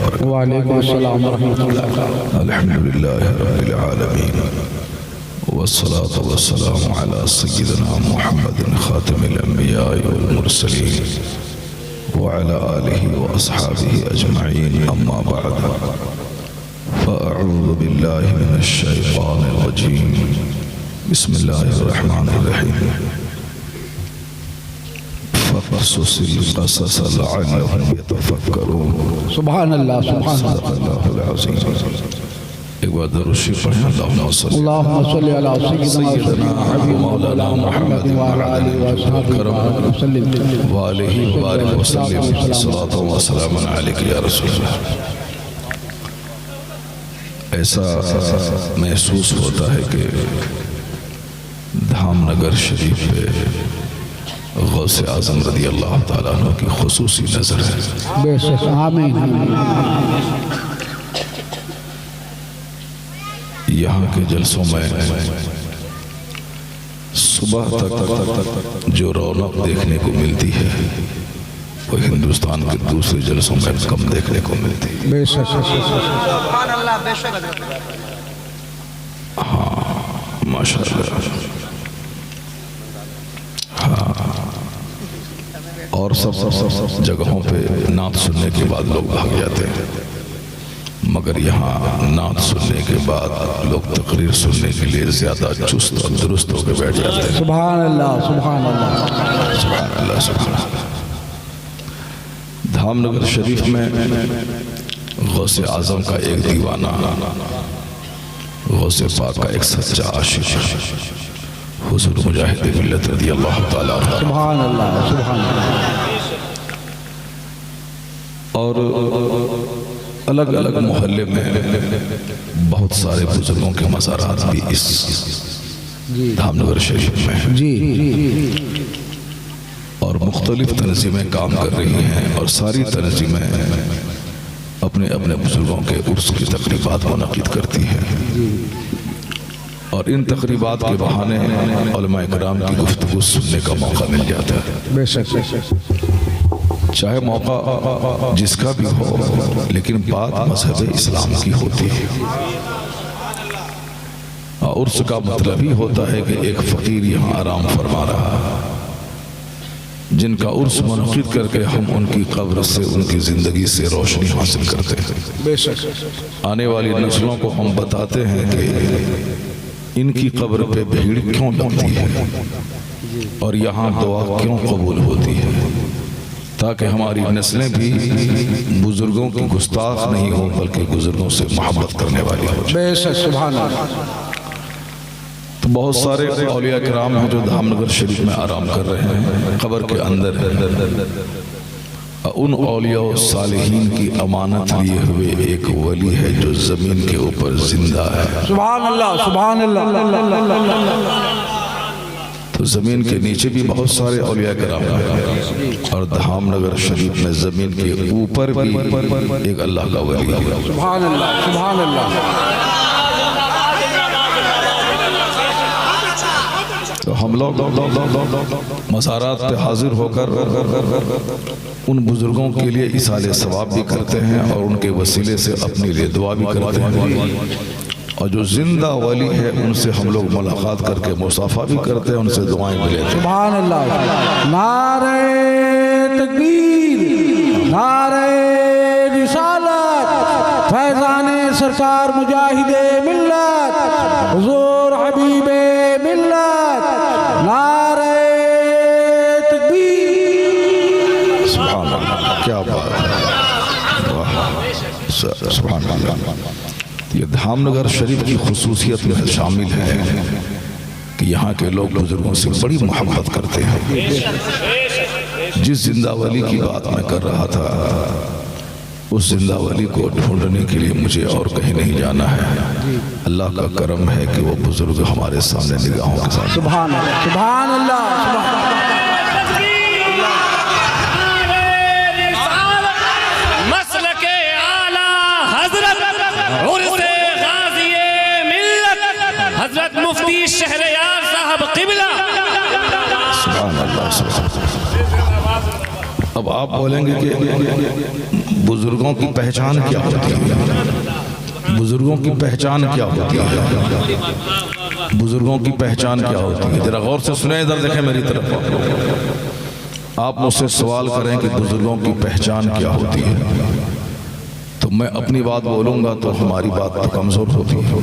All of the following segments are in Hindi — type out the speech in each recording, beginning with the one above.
वबरकातुहू। वालेकुम अस्सलाम व रहमतुल्लाह। अल्हम्दुलिल्लाहि रब्बिल आलमीन वस्सलातु वस्सलामु अला सय्यिदिना मुहम्मदिन खातिमिल अंबिया वल मुरसलीन व अला आलिहि व अस्हाबिहि अजमईन, अम्मा बअद। फ़अऊज़ु बिल्लाहि मिनश शैतानिर रजीम। बिस्मिल्लाहिर रहमानिर रहीम। फ़क़्सुसिल क़सस लअल्लहुम यतफ़क्करून। सुभान अल्लाह, सुभान सल्लल्लाहुल अज़ीम। एक बार दरूद शरीफ पढ़ें। अल्लाहुम्मा सल्ली अला सय्यिदिना मौलाना मुहम्मद व अला आलिहि व अस्हाबिहि वसल्लम व अलैहि व बारिक व सल्लिम। सल्लल्लाहु व सल्लम अलैका या रसूलल्लाह। ऐसा महसूस होता है कि धामनगर शरीफ पे गौसे आज़म रज़ी अल्लाह ताला अन्हु की खुसूसी नज़र है। बेशक, आमीन। यहाँ के जलसों में सुबह तक जो रौनक देखने को मिलती है वो हिंदुस्तान के दूसरे जलसों में कम देखने को मिलती है। बेशक, हाँ माशाअल्लाह। हाँ, और सब जगहों पे नात सुनने के बाद लोग भाग जाते हैं, मगर यहाँ नात सुनने के बाद लोग तकरीर सुनने के लिए ज्यादा चुस्त और दुरुस्त होकर बैठ जाते हैं। सुभान अल्लाह, सुभान अल्लाह, सुभान अल्लाह, सुभान अल्लाह। धामनगर शरीफ में गौसे आज़म का एक दीवाना, गौसे पाक का एक सच्चा आशिक हुजूर मुजाहिद मिल्लत रज़ी अल्लाह ताला अन्हु। सुभान अल्लाह, सुभान अल्लाह। और अलग अलग मोहल्ले में बहुत सारे बुजुर्गों के मज़ारात भी इस धामनगर शरीफ में हैं। जी, और मुख्तलिफ तंजीमें काम कर रही हैं और सारी तंजीमें अपने अपने बुजुर्गों के उर्स की तकरीबात मुनक़िद करती हैं। और इन तकरीबात के बहाने उलमा इकराम की गुफ्तगू सुनने का मौका मिल जाता है। बेशक, चाहे मौका जिसका भी हो, लेकिन बात मज़हब इस्लाम की होती है। उर्स का मतलब ही होता है कि एक फ़कीर यहाँ आराम फरमा रहा है, जिनका उर्स मुनक़िद करके हम उनकी कब्र से, उनकी ज़िंदगी से रोशनी हासिल करते हैं। बेशक, आने वाली नस्लों को हम बताते हैं कि इनकी कब्र पे भीड़ क्यों लगती है और यहाँ दुआ क्यों कबूल होती है, ताकि हमारी नस्लें भी बुजुर्गों की गुस्ताख नहीं हो बल्कि बुजुर्गों से मोहब्बत करने वाली हो। बेशक, सुभान अल्लाह। तो बहुत सारे औलिया किराम हैं जो धामनगर शरीफ में आराम कर रहे हैं, कब्र के अंदर उन औलिया और सालिहीन की अमानत लिए हुए एक वली है जो जमीन के ऊपर जिंदा है। सुभान अल्लाह, सुभान अल्लाह। तो जमीन के नीचे भी बहुत सारे औलिया किराम हैं और धामनगर शरीफ में जमीन के ऊपर भी एक अल्लाह का वली है। सुभान अल्लाह, सुभान अल्लाह। तो हम लोग मज़ारात पे हाजिर होकर उन बुजुर्गों के लिए इसाले सवाब भी करते हैं और उनके वसीले से अपनी दुआ भी करते हैं। और जो जिंदा वली है उनसे हम लोग मुलाकात करके मुसाफा भी करते हैं, उनसे दुआएं भी लेते हैं। सुभान अल्लाह। नारे तकबीर, नारे रिसालत, फैज़ाने सरकार मुजाहिदे मिल्लत, हुजूर हबीबे मिल्लत, नारे तकबीर। सुभान अल्लाह, क्या बात है, वाह, सुभान अल्लाह। ये धामनगर शरीफ की खुसूसियत में शामिल है कि यहाँ के लोग बुजुर्गों से बड़ी मोहब्बत करते हैं। जिस जिंदा वली की बात मैं कर रहा था, उस जिंदा वली को ढूंढने के लिए मुझे और कहीं नहीं जाना है। अल्लाह का करम है कि वो बुजुर्ग हमारे सामने निगाहों के साथ। सुभान अल्लाह, सुभान अल्लाह, सुभान अल्लाह। मुफ्ती शहरयार साहब क़िबला। सुभान अल्लाह, सुभान। अब आप बोलेंगे कि बुजुर्गों की पहचान क्या होती है? बुजुर्गों की पहचान क्या होती है? बुजुर्गों की पहचान क्या होती है? जरा गौर से सुने, इधर देखें मेरी तरफ। आप मुझसे सवाल करें कि बुजुर्गों की पहचान क्या होती है, तो मैं अपनी बात बोलूंगा तो हमारी बात तो कमजोर होती है।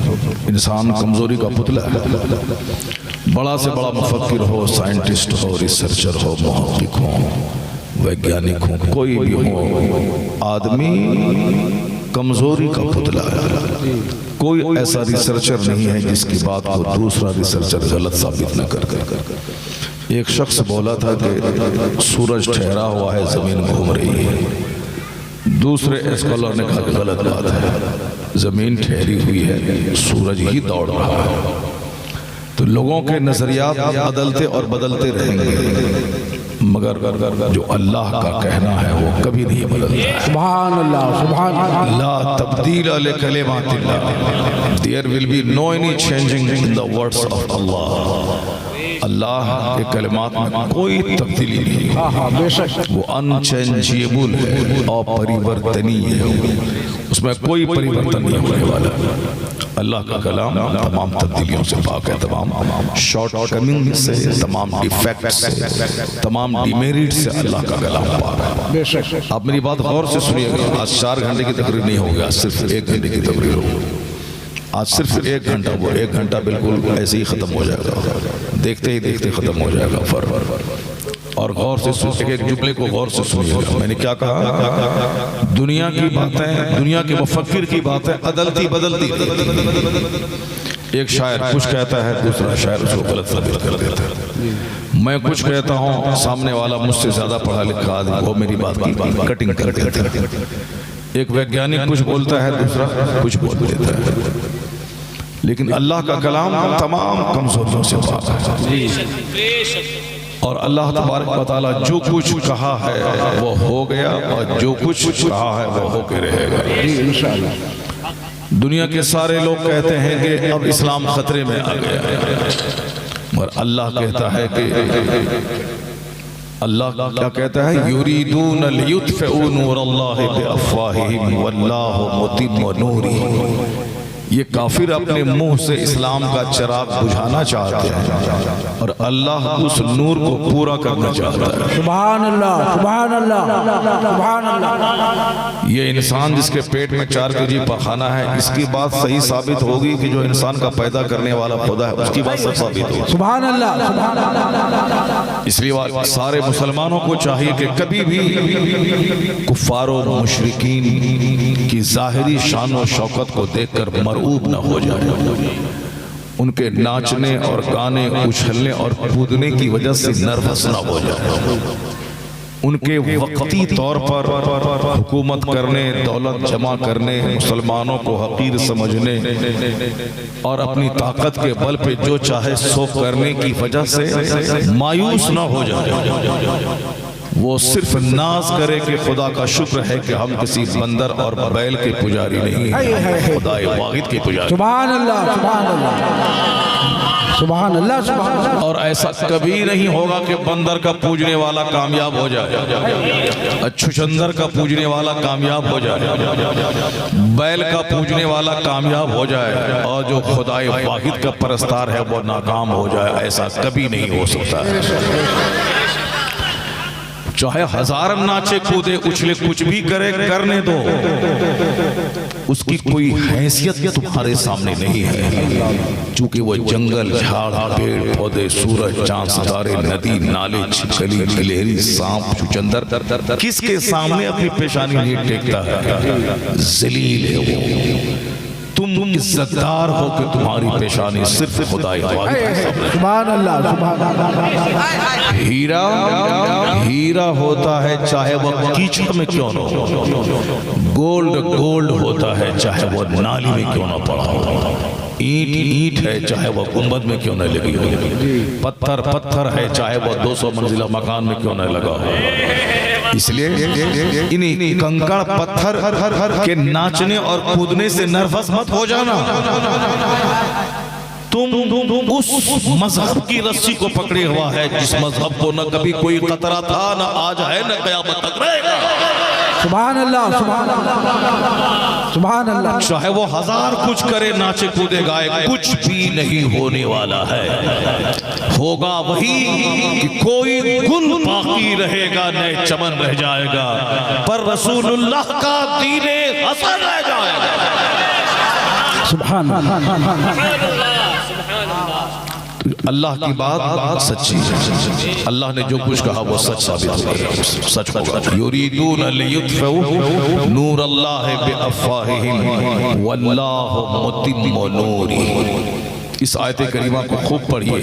इंसान कमजोरी का पुतला है। बड़ा से बड़ा मुफक्किर हो, साइंटिस्ट हो, रिसर्चर हो, मुहक्किक हो, वैज्ञानिक हो, कोई भी हो, आदमी कमजोरी का पुतला है। कोई ऐसा रिसर्चर नहीं है जिसकी बात को दूसरा रिसर्चर गलत साबित न कर। एक शख्स बोला था कि सूरज ठहरा हुआ है, जमीन घूम रही है। दूसरे स्कॉलर ने कहा कि गलत बात है, जमीन ठहरी हुई है, सूरज ही दौड़ रहा है। तो लोगों के नजरियात बदलते और बदलते रहेंगे, मगर जो अल्लाह का कहना है वो कभी नहीं बदलता। सुभान अल्लाह, सुभान अल्लाह। ला तब्दील लिकलिमातिल्लाह, there will be no any changing in the words of Allah. Allah के कलिमात में कोई तब्दीली नहीं है, बेशक वो अनचेंजेबल है, अपरिवर्तनीय है, उसमें कोई परिवर्तन नहीं होने वाला। अल्लाह का कलाम तमाम तब्दीलियों से पाक है, तमाम शॉर्ट कमिंग से, तमाम डिफेक्ट से, तमाम डिमेरिट से अल्लाह का कलाम पाक है। बेशक आप मेरी बात गौर से सुनिएगा। आज 4 घंटे की तकरीर नहीं होगी, आज सिर्फ 1 घंटे की तकरीर होगी। आज सिर्फ 1 घंटा, वो 1 घंटा बिल्कुल ऐसे ही खत्म हो जाएगा, देखते ही देखते खत्म हो जाएगा फर। और गौर से सुनिए, एक जुमले को गौर से सुनिएगा। मैंने क्या कहा? दुनिया की बातें, दुनिया के मुफक्किर की बातें अदलती बदलती। एक शायर कुछ कहता है, दूसरा शायर उसको गलत साबित कर देता है। मैं कुछ कहता हूँ, सामने वाला मुझसे ज्यादा पढ़ा लिखा आदमी वो मेरी बात की कटिंग कर देता है। एक वैज्ञानिक कुछ बोलता है, दूसरा कुछ बोल देता है। लेकिन अल्लाह का कलाम तमाम कमजोरियों से पाक है। और अल्लाह तबारक व तआला जो कुछ कहा है वो हो गया, और जो कुछ कहा है वो होके रहेगा इंशाअल्लाह। दुनिया के सारे लोग कहते हैं कि अब इस्लाम खतरे में आ गया है, और अल्लाह कहता है कि अल्लाह क्या कहता है? युरीदून लियुत्फिउ नूरल्लाहि बिअफ़वाहिहिम वल्लाहु मुतिम्मु नूरिही। ये काफिर अपने मुंह से इस्लाम का चिराग बुझाना चाहते हैं, और अल्लाह उस नूर को पूरा करना चाहता है। सुभान अल्लाह, सुभान अल्लाह, सुभान अल्लाह। ये इंसान जिसके पेट में 4 केजी पखाना है, इसकी बात सही साबित होगी कि जो इंसान का पैदा करने वाला खुदा है उसकी बात सही साबित होगी। सुभान अल्लाह, सुभान अल्लाह। इसलिए सारे मुसलमानों को चाहिए कि कभी भी कुफ्फारों मुशरिकीन की ज़ाहिरी शान और शौकत को देखकर मरऊब न हो जाए। उनके नाचने और गाने, उछलने और कूदने की वजह से नर्वस न हो जाए। उनके वक्ती तौर पर हुकूमत करने, दौलत जमा करने, मुसलमानों को हकीर समझने और अपनी ताकत के बल पे जो चाहे सो करने की वजह से मायूस न हो जाए। वो सिर्फ नाज करे कि खुदा का शुक्र है कि हम किसी बंदर और बैल के पुजारी नहीं हैं, खुदाए वाहिद के पुजारी। सुभान अल्लाह, सुभान अल्लाह, सुभान अल्लाह, सुभान अल्लाह। और ऐसा कभी नहीं होगा कि बंदर का पूजने वाला कामयाब हो जाए, छुछंदर का पूजने वाला कामयाब हो जाए, बैल का पूजने वाला कामयाब हो जाए, और जो खुदाए वाहिद का परस्तार है वो नाकाम हो जाए। ऐसा कभी नहीं हो सकता है। चाहे 1000 नाचे कूदे उछले कुछ भी करे, करने दो, उसकी कोई हैसियत तुम्हारे सामने नहीं है। चूंकि वो जंगल, झाड़, पेड़ पौधे, सूरज, चांद, सितारे, नदी, नाले, छिपकली, गिलहरी, सांप, चुचंदर किसके सामने अपनी पेशानी नहीं टेकता है? जलील है वो। तुम इज्जतदार हो कि तुम्हारी पेशानी सिर्फ खुदा सुभान अल्लाह, सुभान अल्लाह। हीरा हीरा होता है चाहे वह कीचड़ में क्यों न हो, गोल्ड गोल्ड होता है चाहे वह नाली में क्यों न पड़ा हो, ईंट ईंट है चाहे वह गुंबद में क्यों न लगी हो, पत्थर पत्थर है चाहे वह 200 मंजिला मकान में क्यों न लगा हो। इसलिए इन कंकड़ पत्थर के नाचने और कूदने से नर्वस मत हो जाना। तुम उस मजहब की रस्सी को पकड़े हुआ है जिस मजहब को न कभी कोई खतरा था, न आज है, न कयामत तक रहेगा। सुभान अल्लाह, सुभान अल्लाह, सुभान अल्लाह। चाहे वो 1000 कुछ करे, नाचे कूदे गाए, कुछ भी नहीं होने वाला है। होगा वही कि कोई गुल बाकी रहेगा, नए चमन रह जाएगा, पर रसूलुल्लाह का दीने हसन रह जाएगा। सुभान अल्लाह। अल्लाह की बात सच्ची है। अल्लाह ने जो कुछ कहा वो सच साबित होगा, सच होगा। युरीदून लियुत्फिउ नूर अल्लाह बिअफ़वाहिहिम वल्लाहु मुतिम्मु नूरिही। इस आयत करीमा को खूब पढ़िए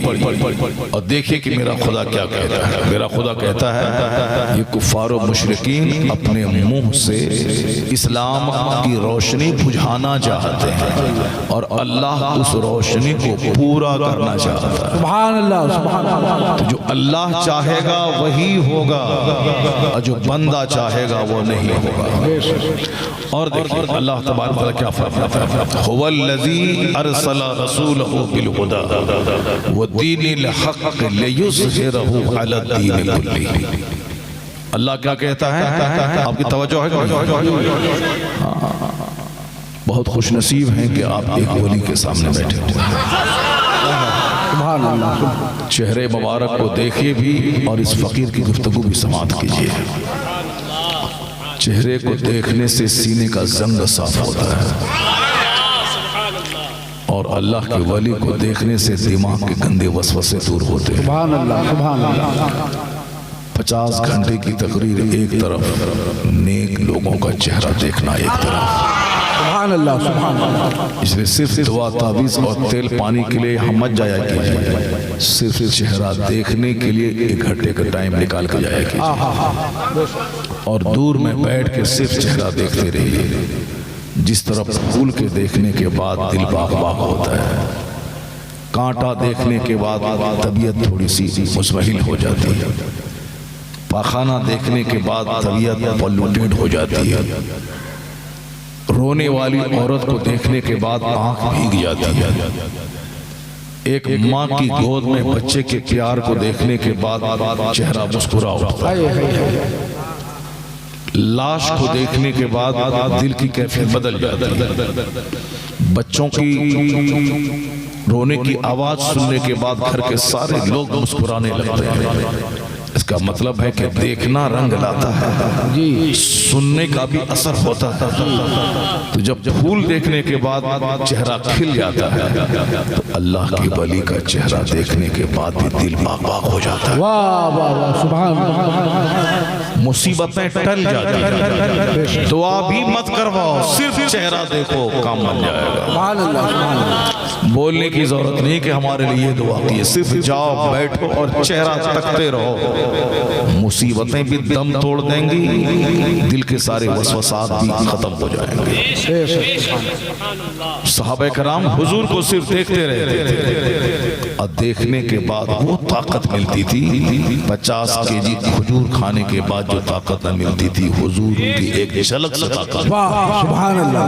और देखिए कि मेरा खुदा क्या कहता है। मेरा खुदा कहता है ये कुफ़ार और मुशरिकीन अपने मुंह से इस्लाम की रोशनी बुझाना चाहते हैं और अल्लाह उस रोशनी को पूरा करना चाहता है। सुभान अल्लाह, सुभान अल्लाह। तो जो अल्लाह चाहेगा वही होगा और जो बंदा चाहेगा वो नहीं होगा। और देखिए अल्लाह तबारक व तआला क्या फरमाता है, हुवल्लज़ी अरसला रसूलहु बिलहुदा वद्दीनिल हक़्क़ लियुज़हिरहु अला दीनि कुल्लिही। अल्लाह क्या कहता है, आपकी तवज्जो है? बहुत खुशनसीब हैं कि आप एक वली के सामने बैठे हुए हैं। सुभान अल्लाह। चेहरे मुबारक को देखिए भी और इस फकीर की गुफ्तगू भी समाअत कीजिए। चेहरे को देखने से सीने का जंग साफ होता है और अल्लाह के वली को देखने से दिमाग के गंदे वसवसे दूर होते हैं। सुभान अल्लाह, सुभान अल्लाह। 50 घंटे की तकरीर एक तरफ, नेक लोगों का चेहरा देखना एक तरफ। सुभान अल्लाह, सुभान अल्लाह। इसलिए सिर्फ दुआ, तावीज़ और तेल पानी के लिए हम मत जाया कीजिए, सिर्फ चेहरा देखने के लिए 1 घंटे का टाइम निकाल के जाया कीजिए और दूर में बैठ के सिर्फ चेहरा देखते रहिए। जिस तरफ फूल के देखने के बाद दिल बाग बाग होता है, कांटा देखने के बाद तबीयत थोड़ी सी मुस्बहिल हो जाती है, पाखाना देखने के बाद तबीयत पॉल्यूटेड हो जाती है, रोने वाली औरत को देखने के बाद आंख भीग जाती है, एक माँ की गोद में बच्चे के प्यार को देखने के बाद चेहरा मुस्कुरा उठता है, लाश को देखने के बाद दिल की कैफियत बदल जाती है, बच्चों की रोने की आवाज सुनने के बाद घर के सारे लोग मुस्कुराने लगते हैं। इसका मतलब है कि देखना रंग लाता है जी, सुनने का भी असर होता है। तो जब फूल देखने के बाद चेहरा खिल जाता है तो अल्लाह के वली का चेहरा देखने के बाद भी दिल बाग बाग हो जाता है। वाह वाह वाह, सुभान। मुसीबतें टल जाती हैं, दुआ भी मत करवाओ, सिर्फ चेहरा देखो, काम बन जाएगा। सुभान अल्लाह, सुभान अल्लाह। बोलने की जरूरत नहीं कि हमारे लिए दुआ की, सिर्फ जाओ बैठो और चेहरा तकते रहो, मुसीबतें भी दम तोड़ देंगी, दिल के सारे वसवसात भी खत्म हो जाएंगे। सहाबा कराम हुजूर को सिर्फ देखते रहते थे और देखने के बाद वो ताकत मिलती थी। 50 केजी खजूर खाने के बाद जो ताकत न मिलती थी, हुजूर की एक झलक से ताकत। वाह, सुभान अल्लाह।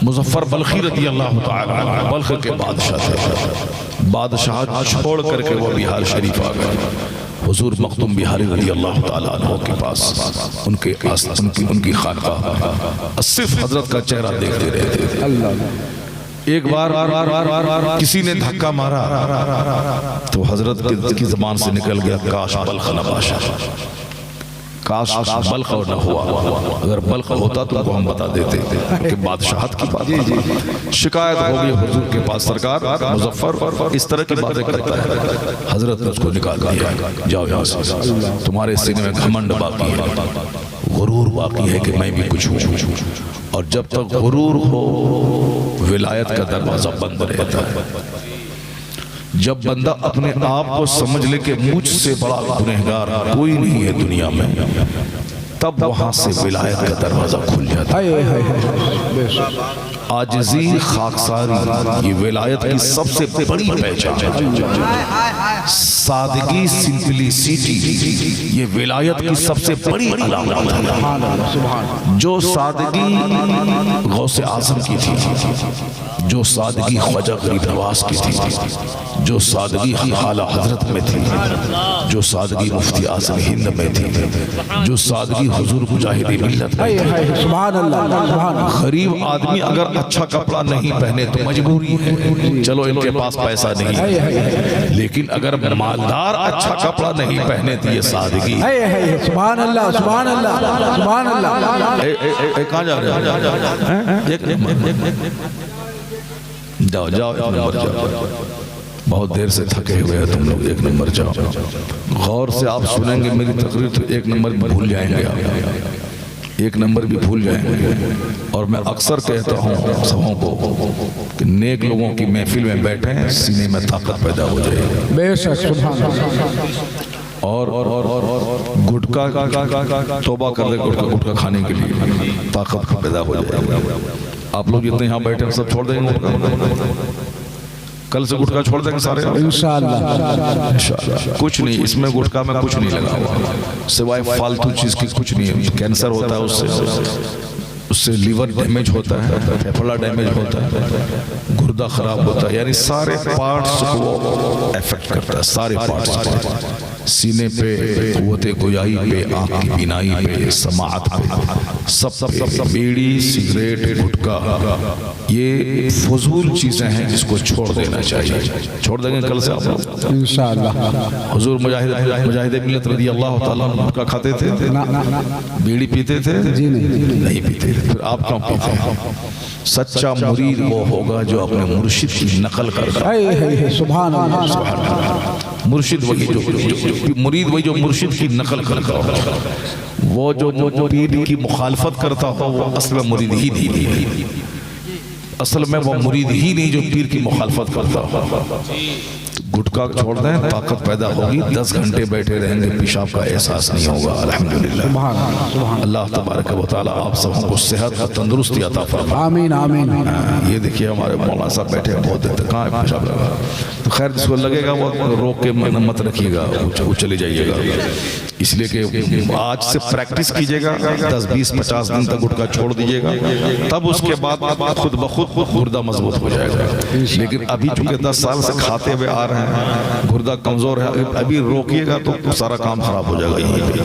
मुजफ्फर बल्खी रज़ी अल्लाह तआला अन्हु बल्ख के बादशाह थे। बादशाह छोड़ करके वो बिहार शरीफ आ गए। हुजूर मखदूम बिहारी रज़ी अल्लाह तआला अन्हु के पास उनकी खानकाह सिर्फ हजरत का चेहरा देखते रहते थे। एक बार किसी ने धक्का मारा तो हजरत की जबान से निकल गया, काश बल्ख न बाशा, काश बल्ख न हुआ। अगर बल्ख होता तो उनको हम बता देते कि बादशाहत की बात। शिकायत हो गई हुजूर के पास, सरकार मुजफ्फर इस तरह की बातें करता है। हजरत ने उसको निकाल दिया, जाओ यहाँ से, तुम्हारे सीने में घमंड बाकी है, गुरूर बाकी है कि मैं भी कुछ हूँ, और जब तक गुरूर हो विलायत का दरवाजा बंद रहता है। जब बंदा अपने आप को समझ ले कि मुझसे बड़ा गुनहगार कोई नहीं है दुनिया में, तब वहां से विलायत का दरवाजा खुल जाता है। आजिज़ी, खाकसारी, ये विलायत की सबसे बड़ी पहचान है। सादगी, सिंपलिसिटी, ये विलायत की सबसे बड़ी अलामत है। जो सादगी गौसे आज़म की थी, जो सादगी ख्वाजा गरीब नवाज की थी, जो सादगी आला हजरत में थी, जो सादगी मुफ्ती आज़म हिंद में थी, जो सादगी सादगी हुजूर मुजाहिद मिल्लत है। सुभान अल्लाह, सुभान अल्लाह। गरीब आदमी अगर अच्छा कपड़ा नहीं पहने तो मजबूरी है, चलो इनके पास पैसा नहीं है, लेकिन अगर मालदार अच्छा कपड़ा नहीं पहने तो ये सादगी। सुभान अल्लाह, सुभान अल्लाह, सुभान अल्लाह। कहाँ जा रहे हो? जाओ जाओ, एक नंबर जाओ, बहुत देर से थके हुए हैं तुम लोग, एक नंबर जाओ। गौर से आप सुनेंगे मेरी तकरीर तो एक नंबर भी भूल जाएंगे आप, एक नंबर भी भूल जाएंगे। और मैं अक्सर कहता हूँ सबों को कि नेक लोगों की महफिल में बैठे हैं, सीने में ताकत पैदा हो जाएगी। बेशक, सुभान अल्लाह। और गुटखा तौबा कर दे, गुटखा खाने के लिए ताकत पैदा हो जाएगी। आप लोग जितने यहाँ बैठे हैं सब छोड़ देंगे गुटखा, कल से गुटखा छोड़ देंगे सारे इंशाअल्लाह। कुछ नहीं, इसमें गुटखा में कुछ नहीं लगा हुआ सिवाय फालतू चीज की, कुछ नहीं है। कैंसर होता है उससे लीवर डैमेज होता है, फेफड़ा डैमेज होता है, गुर्दा खराब होता है, यानी सारे पार्ट्स को अफेक्ट करता है, सारे पार्ट्स को। सीने पे, कुव्वते गोयाई पे, आँख की बीनाई पे, समाअत पे, सब पे। बीड़ी, सिगरेट, गुटखा ये फजूल चीजें हैं जिसको छोड़ देना चाहिए। छोड़ देंगे कल से आप लोग इंशाअल्लाह। हुजूर मुजाहिद मिल्लत रज़ी अल्लाह ताला अन्हु गुटखा खाते थे, बीड़ी पीते थे? जी नहीं पीते थे। फिर आप क्यों पीते हैं? सच्चा मुरीद वो होगा जो अपने मुर्शिद की नकल करता है। सुभान अल्लाह। मुर्शिद वही जो मुरीद वही जो मुर्शिद की नकल करता हो। वो जो पीर की मुखालफत करता हो वो असल में मुरीद ही नहीं, असल में वो मुरीद ही नहीं जो पीर की मुखालफत करता हो। गुटखा छोड़ दें, ताकत पैदा होगी, 10 घंटे बैठे रहेंगे, पेशाब का एहसास नहीं होगा। अल्हम्दुलिल्लाह। अल्लाह तबारक व तआला आप सबको को सेहत और तंदुरुस्ती अता फरमाए। आमीन आमीन। ये देखिए हमारे मौलाना साहब बैठे हैं, बहुत देर तक कहाँ है पेशाब लगा। तो खैर जिसको लगेगा वो रोक के मत रखिएगा, वो चले जाइएगा, इसलिए कि आज से प्रैक्टिस कीजिएगा, 10, 20, 50 दिन तक गुटखा छोड़ दीजिएगा, तब उसके बाद खुद ब खुद गुर्दा मजबूत हो जाएगा। लेकिन अभी चूंकि 10 साल से खाते हुए आ रहे हैं, गुर्दा कमजोर है, अभी रोकिएगा तो सारा काम खराब हो जाएगा यहीं पे।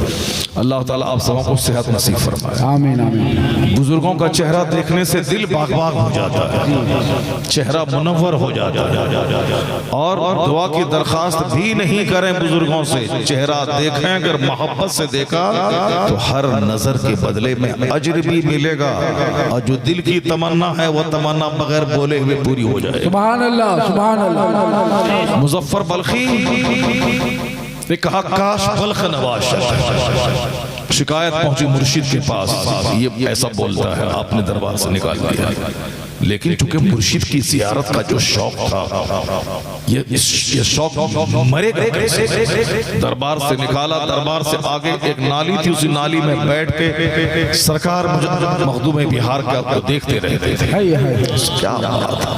अल्लाह ताला आप सबों को सेहत नसीब फरमाए। आमीन आमीन। बुजुर्गों का चेहरा देखने से दिल बाग बाग हो जाता है, चेहरा मुनव्वर हो जाता है। और दुआ की दरखास्त भी नहीं करें बुजुर्गों से, चेहरा देखें, अगर मोहब्बत से देखा तो हर नजर के बदले में अजर भी मिलेगा, और जो दिल की तमन्ना है वो तमन्ना बगैर बोले हुए पूरी हो जाए। सुभान अल्लाह, सुभान अल्लाह। मुजफ्फर बल्खी ने कहा काश बल्ख नवाज शिकायत पहुंची मुर्शिद के पास, ये ऐसा बोलता है, आपने दरबार से निकाल दिया। लेकिन चूंकि मुर्शिद की जियारत का जो शौक था, ये शौक मरेगा कैसे? दरबार से निकाला, दरबार से आगे एक नाली थी, उसी नाली में बैठ के सरकार मखदूम बिहार का आपको देखते रहते थे। क्या बात था,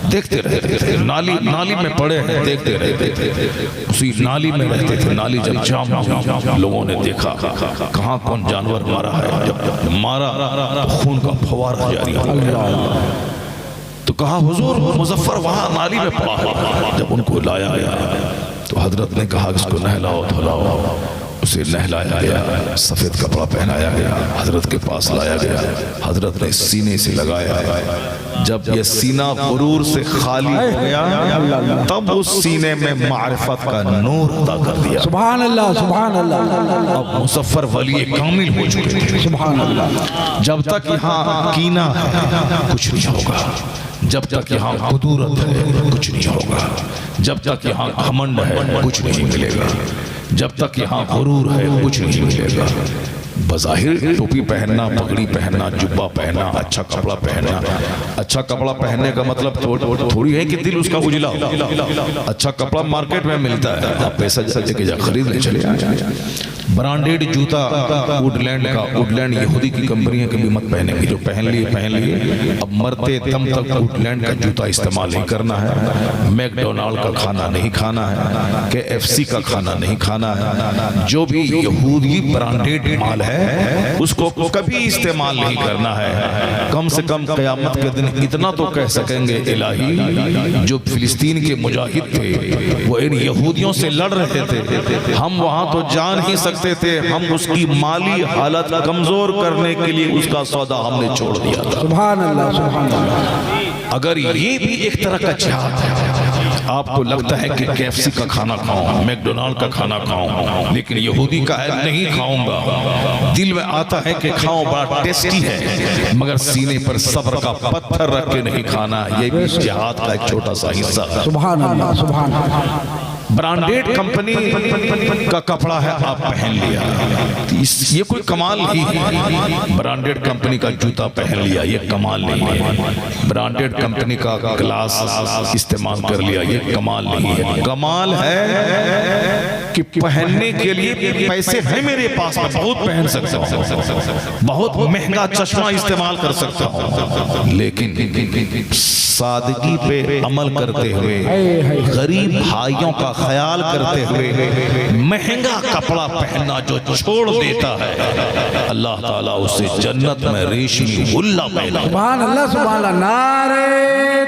देखते रहते थे, नाली में पड़े हैं, देखते रहते थे, उसी नाली में रहते थे। नाली जब जाम लोगों ने देखा, कहाँ कौन जानवर मारा है, जब मारा तो खून का फवारा जारी हो गया। तो कहा हुजूर मुजफ्फर वहां नाली में पड़ा है। जब उनको लाया गया तो हजरत ने कहा इसको नहलाओ धुलाओ, उसे नहलाया गया, सफेद कपड़ा पहनाया गया, हजरत के पास लाया गया, हजरत ने सीने से लगाया। जब ये सीना गुरूर से खाली हो गया, तब उस सीने में मारिफत का नूर अता कर दिया। सुभान अल्लाह, सुभान अल्लाह। अब मुजफ्फर वली कामिल हो चुके थे। सुभान अल्लाह। जब तक यहाँ कीना है कुछ नहीं होगा, जब तक यहाँ कुदूरत है कुछ नहीं होगा, जब तक यहाँ घमंड है कुछ नहीं मिलेगा, जब तक यहाँ गुरूर है कुछ नहीं मिलेगा। बज़ाहिर टोपी पहनना, पगड़ी पहनना, जुब्बा पहनना, अच्छा कपड़ा पहनना, अच्छा कपड़ा पहनने का मतलब थोड़ी है कि दिल उसका उजला हो। अच्छा कपड़ा मार्केट में मिलता है, आप पैसा लेके जा खरीद ले चले आए। ब्रांडेड जूता वुडलैंड का, वुडलैंड यहूदी की कंपनी है, कभी मत पहनेंगे, जो पहन लिए। अब मरते दम तक वुडलैंड का जूता इस्तेमाल नहीं करना है, मैकडोनाल्ड का खाना नहीं खाना है, KFC का खाना नहीं खाना है, जो भी यहूदी ब्रांडेड माल है उसको कभी इस्तेमाल नहीं करना है। कम से कम क़यामत के दिन इतना तो कह सकेंगे, इलाही जो फिलिस्तीन के मुजाहिद थे वो इन यहूदियों से लड़ रहे थे, हम वहां तो जा नहीं सकते, सकते थे, हम उसकी माली हालत कमजोर करने के लिए उसका सौदा हमने छोड़ दिया था। सुभान अल्लाह, सुभान अल्लाह। अगर ये भी एक तरह का जिहाद है, आपको लगता है कि KFC का खाना खाऊं, मैकडोनाल्ड का खाना खाऊं, लेकिन यहूदी का है नहीं खाऊंगा। दिल में आता है कि खाऊं, बड़ा टेस्टी है, मगर सीने पर सब्र का पत्थर रख के नहीं खाना। ये भी जिहाद का एक छोटा सा हिस्सा है। सुभान अल्लाह, सुभान अल्लाह। ब्रांडेड कंपनी का कपड़ा है, आप पहन लिया, ये कोई कमाल नहीं है। ब्रांडेड कंपनी का जूता पहन लिया, ये कमाल नहीं है। ब्रांडेड कंपनी का ग्लास इस्तेमाल कर लिया, ये कमाल नहीं है। कमाल है कि पहनने के लिए पैसे हैं मेरे पास, मैं बहुत पहन सकता हूँ, बहुत महंगा चश्मा इस्तेमाल कर सकता हूँ, लेकिन सादगी पे अमल करते हुए, गरीब भाइयों का ख्याल करते हुए महंगा कपड़ा पहनना जो छोड़ देता है, अल्लाह ताला उसे जन्नत में रेशमी गुल्ला पहना। सुभान अल्लाह, सुभान अल्लाह। नारे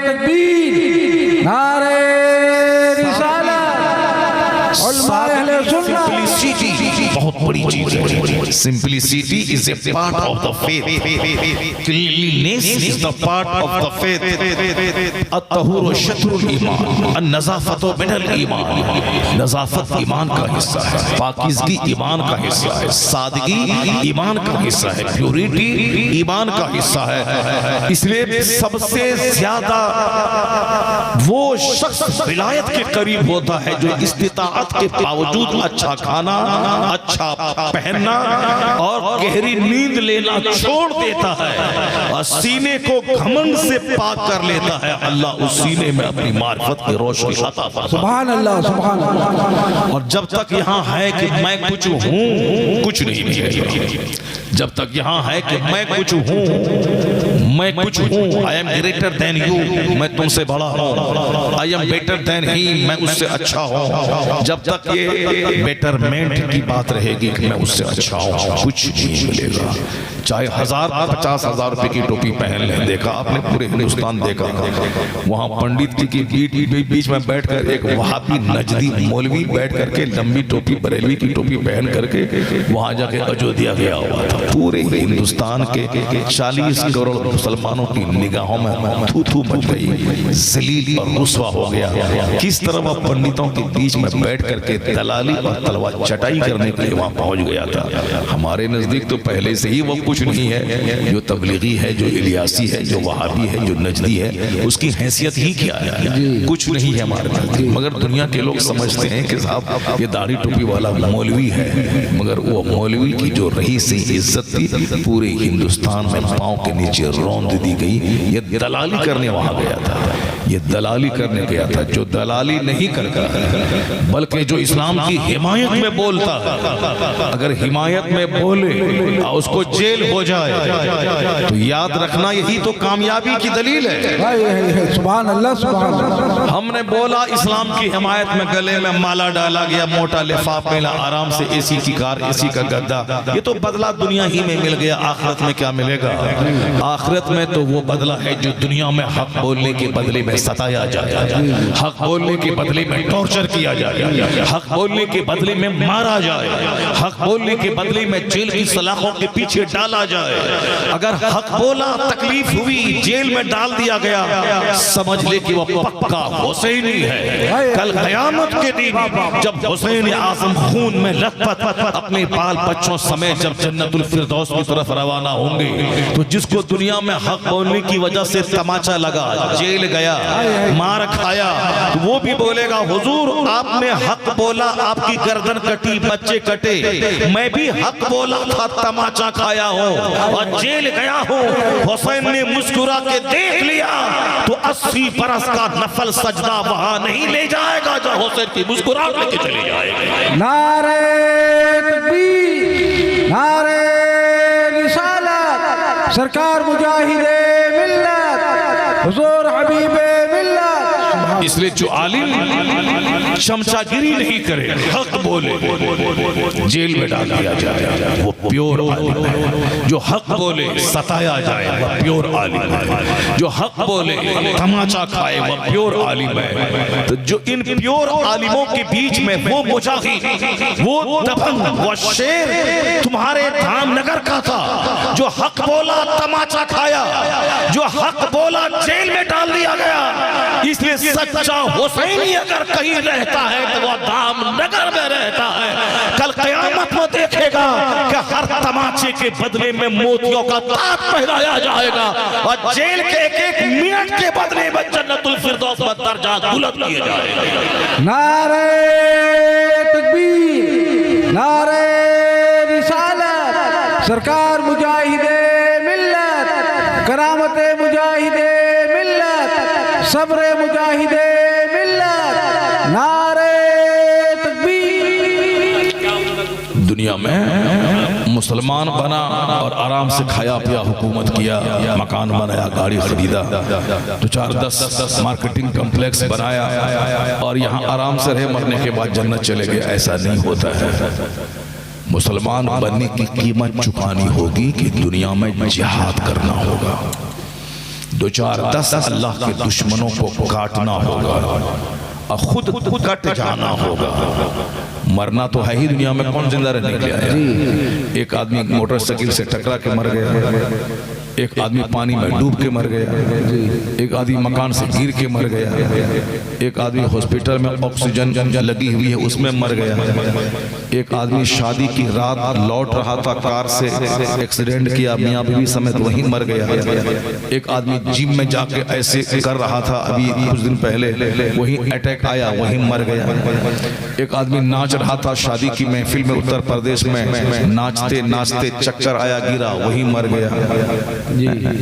तकबीर, नारे रिसालत, सिंपलिसिटी बहुत बड़ी चीज है। Simplicity is a part of the faith, cleanliness is the part of the faith, अत्तहूर शत्रुल ईमान, अन्नज़ाफ़त मिनल ईमान। नज़ाफत ईमान का हिस्सा है, पाकीज़गी ईमान का हिस्सा है, सादगी ईमान का हिस्सा है, प्योरिटी ईमान का हिस्सा है। इसलिए सबसे ज्यादा वो शख्स विलायत के करीब होता है जो इस्तिताअत के बावजूद अच्छा खाना, अच्छा पहनना और गहरी नींद लेना छोड़ देता है और सीने को घमंड से पाक कर लेता है। अल्लाह उस सीने में अपनी मार्फत की रोशनी अता फरमाता है। सुभान अल्लाह, सुभान अल्लाह। और जब तक यहाँ है कि मैं कुछ हूँ, कुछ नहीं मिलेगा। जब तक यहाँ है कि मैं कुछ हूँ, मैं कुछ हूँ, I am greater than you, मैं तुमसे बड़ा हूँ, I am better than he, मैं उससे अच्छा हूँ। जब तक ये बेटरमेंट की बात रहेगी कि मैं उससे अच्छा हूँ, कुछ नहीं मिलेगा। चाहे 1000-50,000 रुपए की टोपी पहन ले, देखा आपने पूरे हिंदुस्तान देखा, वहाँ पंडित जी की बीच में बैठकर एक वहाबी नजदी मौलवी बैठ करके लंबी टोपी, बरेलवी की टोपी पहन करके वहाँ जाके अयोध्या गया हुआ था। पूरे हिंदुस्तान के 40 करोड़ मुसलमानों की निगाहों में थू थू मच गई, जलील और रुस्वा हो गया। किस तरह वह पंडितों के बीच में बैठ करके दलाली और तलवार चटाई करने के लिए वहाँ पहुँच गया था। हमारे नजदीक तो पहले से ही वो कुछ नहीं है, जो तबलीगी है, जो इलियासी है, जो वहाबी है, जो नजदी है, उसकी हैसियत ही क्या है, कुछ नहीं है हमारे नजदीक। मगर दुनिया के लोग समझते हैं कि साहब ये दाढ़ी टोपी वाला मौलवी है, मगर वो मौलवी की जो रही सी इज्जत थी पूरे हिंदुस्तान में पांव के नीचे रौंद दी गई। ये दलाली करने वहां गया था, ये दलाली करने गया था। जो दलाली नहीं करता बल्कि जो इस्लाम की हिमायत में बोलता है, अगर हिमायत में बोले और उसको जेल हो जाए तो याद रखना यही तो कामयाबी की दलील है। सुभान अल्लाह, सुभान अल्लाह। हमने बोला इस्लाम की हिमायत में गले में माला डाला गया, मोटा लिफाफ मिला, आराम से एसी की कार, एसी का गद्दा, ये तो बदला दुनिया ही में मिल गया। आखिरत में क्या मिलेगा? आखिरत में तो वो बदला है जो दुनिया में हक बोलने के बदले में सताया जाए, हक बोलने के बदले में टॉर्चर किया जाए, हक बोलने के बदले में मारा जाए, हक बोलने के बदले में जेल की सलाखों के पीछे डाला जाए। अगर हक बोला, तकलीफ हुई, जेल में डाल दिया गया, समझ ले कि वो पक्का हुसैनी है। कल क़यामत के दिन जब हुसैन आज़म खून में लथपथ अपने बाल बच्चों समेत जब जन्नतुल फिरदौस की तरफ रवाना होंगे, तो जिसको दुनिया में हक बोलने की वजह से तमाचा लगा, जेल गया, मार खाया, तो वो भी बोलेगा हुजूर आपने हक बोला, आपकी गर्दन कटी, बच्चे कटे, मैं भी हक बोला था, तमाचा खाया हूँ और जेल गया हूँ। हुसैन ने मुस्कुरा के देख लिया तो 80 बरस का नफल सजदा वहां नहीं ले जाएगा जो हुसैन की मुस्कुराहट लेके चले जाएगा। नारे तकबीर, नारे रिसालत, सरकार मुजाहिदे मिल्लत, हुजूर हबीबे मिल्लत। इसलिए जो आलिम चमचागिरी नहीं करे, हक बोले, जेल में डाल दिया जाए, वो प्योर आलिम है। जो हक बोले सताया जाए, वह प्योर आलिम है। जो हक बोले तमाचा खाए, वह प्योर आलिम है। तो जो इन प्योर आलिमों के बीच में वो मुजाहिद, वो दबंग, वो शेर तुम्हारे धामनगर का था, जो हक बोला तमाचा खाया, जो हक बोला जेल में डाल दिया गया। इसलिए सच्चा हुसैनी अगर कहीं रहता है तो वह धामनगर में रहता है। कल क़यामत में देखेगा कि हर तमाचे के बदले में मोतियों का ताज पहनाया जाएगा और जेल के एक एक मिनट के बदले में जन्नतुल फिरदौस में दर्जात बुलंद किए जाएंगे। नारे तकबीर, नारे रिसालत, सरकार मुजाहिदे मिल्लत, करामते मुजाहिदे मिल्लत, सब्रे मुजाहिदे मिल्लत, नारे तकबीर। दुनिया में मुसलमान बना और आराम से खाया पिया, हुकूमत किया, मकान बनाया, गाड़ी खरीदा, तो 4-10 मार्केटिंग कम्प्लेक्स बनाया और यहाँ आराम से रहे, मरने के बाद जन्नत चले गए। ऐसा नहीं होता है। मुसलमान बनने की कीमत चुकानी होगी कि दुनिया में जिहाद करना होगा, 2-4-10 अल्लाह के दुश्मनों को काटना होगा और खुद कट जाना होगा। मरना तो है ही, दुनिया में कौन जिंदा रहने के लिए आया? एक आदमी मोटरसाइकिल से टकरा के मर गया, एक आदमी पानी में डूब के मर गया, एक आदमी मकान से गिर के मर गया, एक आदमी हॉस्पिटल में ऑक्सीजन लगी हुई है उसमें मर गया, एक आदमी शादी की रात लौट रहा था, कार से एक्सीडेंट किया, मियां बीवी समेत वहीं मर गया, एक आदमी जिम में जाके ऐसे कर रहा था अभी कुछ दिन पहले, वहीं अटैक आया, वहीं मर गया, एक आदमी नाच रहा था शादी की महफिल में उत्तर प्रदेश में, नाचते नाचते चक्कर आया, गिरा, वहीं मर गया।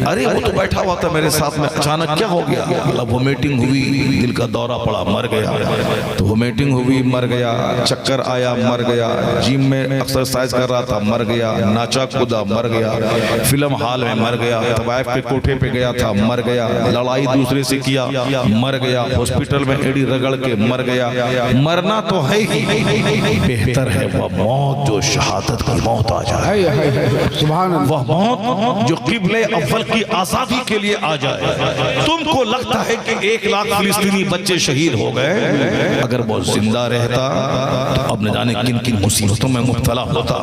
अरे वो तो बैठा हुआ था मेरे साथ में, अचानक क्या हो गया? मतलब वोमिटिंग हुई, दिल का दौरा पड़ा, मर गया। तो वोमिटिंग हुई, मर गया, चक्कर आया, मर गया, जिम में एक्सरसाइज कर रहा था, मर गया, नाचा कूदा, मर गया, फिल्म हॉल में मर गया, तवाइफ के कोठे पे गया था, मर गया, लड़ाई दूसरे से किया, मर गया, हॉस्पिटल में एड़ी रगड़ के मर गया। मरना तो है ही, बेहतर है वह मौत जो शहादत की मौत आ जाए, वह मौत जो क़िबले अव्वल की आजादी के लिए आ जाए। तुमको लगता है कि 1 लाख फिलिस्तीनी बच्चे शहीद हो गए, अगर वो जिंदा रहता तो अब न जाने किन किन मुसीबतों में मुब्तला होता,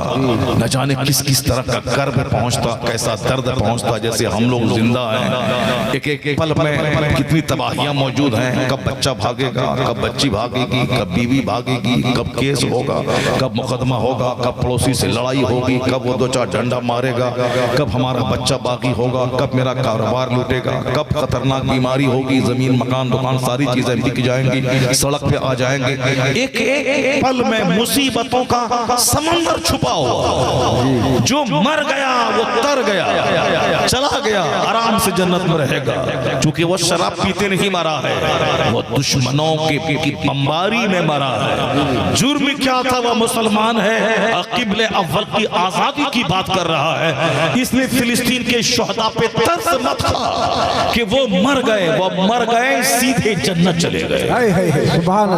न जाने किस किस तरह का कर्ब पहुंचता, कैसा दर्द पहुंचता। जैसे हम लोग जिंदा हैं, एक एक पल में कितनी तबाहियां मौजूद हैं, कब बच्चा भागेगा, कब बच्ची भागेगी, कब बीवी भागेगी, कब केस होगा, कब मुकदमा होगा, कब पड़ोसी से लड़ाई होगी, कब वो 2-4 डंडा मारेगा, कब हमारा बच्चा बाकी होगा, कब मेरा कारोबार लूटेगा, कब खतरनाक बीमारी होगी, जमीन मकान दुकान सारी चीजें बिक जाएंगी, सड़क पे आ जाएंगे। एक एक पल में मुसीबतों का समंदर छुपा हुआ। जो मर गया वो तर गया, चला गया, आराम से जन्नत में रहेगा, क्योंकि वो शराब पीते नहीं मरा है, वो दुश्मनों की बमबारी में मरा है। जुर्म क्या था? वह मुसलमान है, क़िबले अव्वल की आजादी की बात कर रहा है। इसलिए फिलिस्तीन के शोहदा पे तरस मत खा कि वो मर गए सीधे जन्नत चले गए।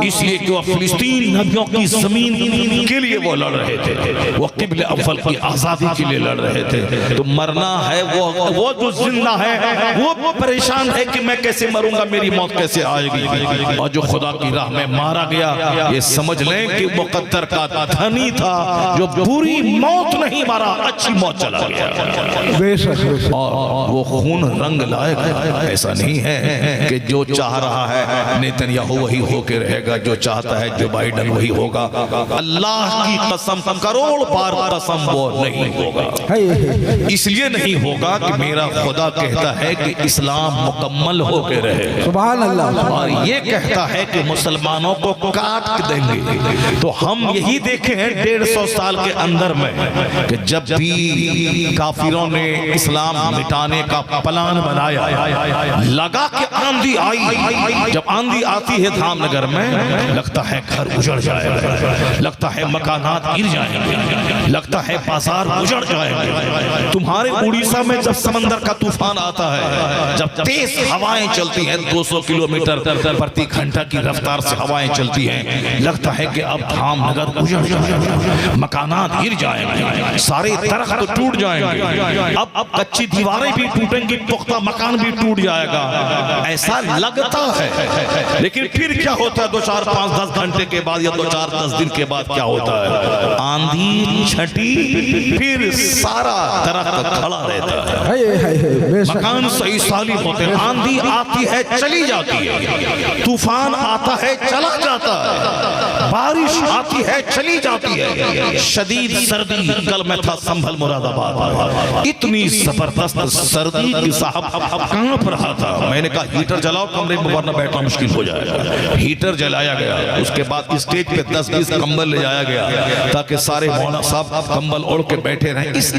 इसलिए कि वो फिलिस्तीन नबियों की जमीन के लिए वो लड़ रहे थे, वो क़िबले अव्वल की आजादी के लिए लड़ रहे थे। तो मरना है, वो जो जिंदा है वो परेशान है कि मैं कैसे मरूंगा, मेरी मौत कैसे आएगी। और जो खुदा की राह में मारा गया, ये समझ लें कि मुक़द्दर का धनी था, जो बुरी मौत नहीं मारा, अच्छी मौत चला गया। और वो खून रंग लाएगा। ऐसा नहीं है कि जो चाह रहा है नेतन्याहू वही होके रहेगा, जो चाहता है जो बाइडन वही होगा। अल्लाह की कसम, करोड़ बार कसम, वो नहीं होगा। इसलिए नहीं होगा कि मेरा खुदा कहता है कि इस्लाम मुकम्मल होके रहे, सुभान अल्लाह, और ये कहता है कि मुसलमानों को काट देंगे। तो हम यही देखे हैं 150 साल के अंदर में कि जब भी काफिरों ने इस्लाम इस्लाम मिटाने का प्लान बनाया, लगा कि आंधी आई। जब आंधी आती है धामनगर में, लगता है घर उजड़ जाएगा, लगता है मकानात गिर जाएंगे, लगता है बाजार उजड़ जाएंगे। तुम्हारे उड़ीसा में जब समंदर का तूफान आता है, जब तेज हवाएं चलती हैं, 200 किलोमीटर प्रति घंटा की रफ्तार से हवाएं चलती हैं, लगता है कि अब धामनगर उजड़ जाएगा, मकानात गिर जाएंगे, सारे दरख्त टूट जाएंगे, अब कच्ची दीवारें भी टूटेंगी, पुख्ता मकान भी टूट जाएगा, ऐसा लगता है। लेकिन फिर क्या होता है? 2, 4, 5, 10 घंटे के बाद या 2, 4, 10 दिन के बाद क्या होता है? आंधी छठी, फिर सारा दरख्त खड़ा रहता है, मकान सही सालिम होते हैं। आंधी आती है चली जाती है, तूफान आता है चला जाता है, बारिश आती है चली जाती है, शदीद सर्दी, कल मैं था संभल मुरादाबाद, इतनी जबरदस्त सर्दी की साहब कांप रहा था। मैंने कहा हीटर जलाओ कमरे में, वरना बैठना मुश्किल हो जाएगा। हीटर जलाया गया, उसके बाद स्टेज पे 10-20 कंबल ले जाया गया ताकि सारे मौलाना साहब कंबल ओढ़ के बैठे रहें। इस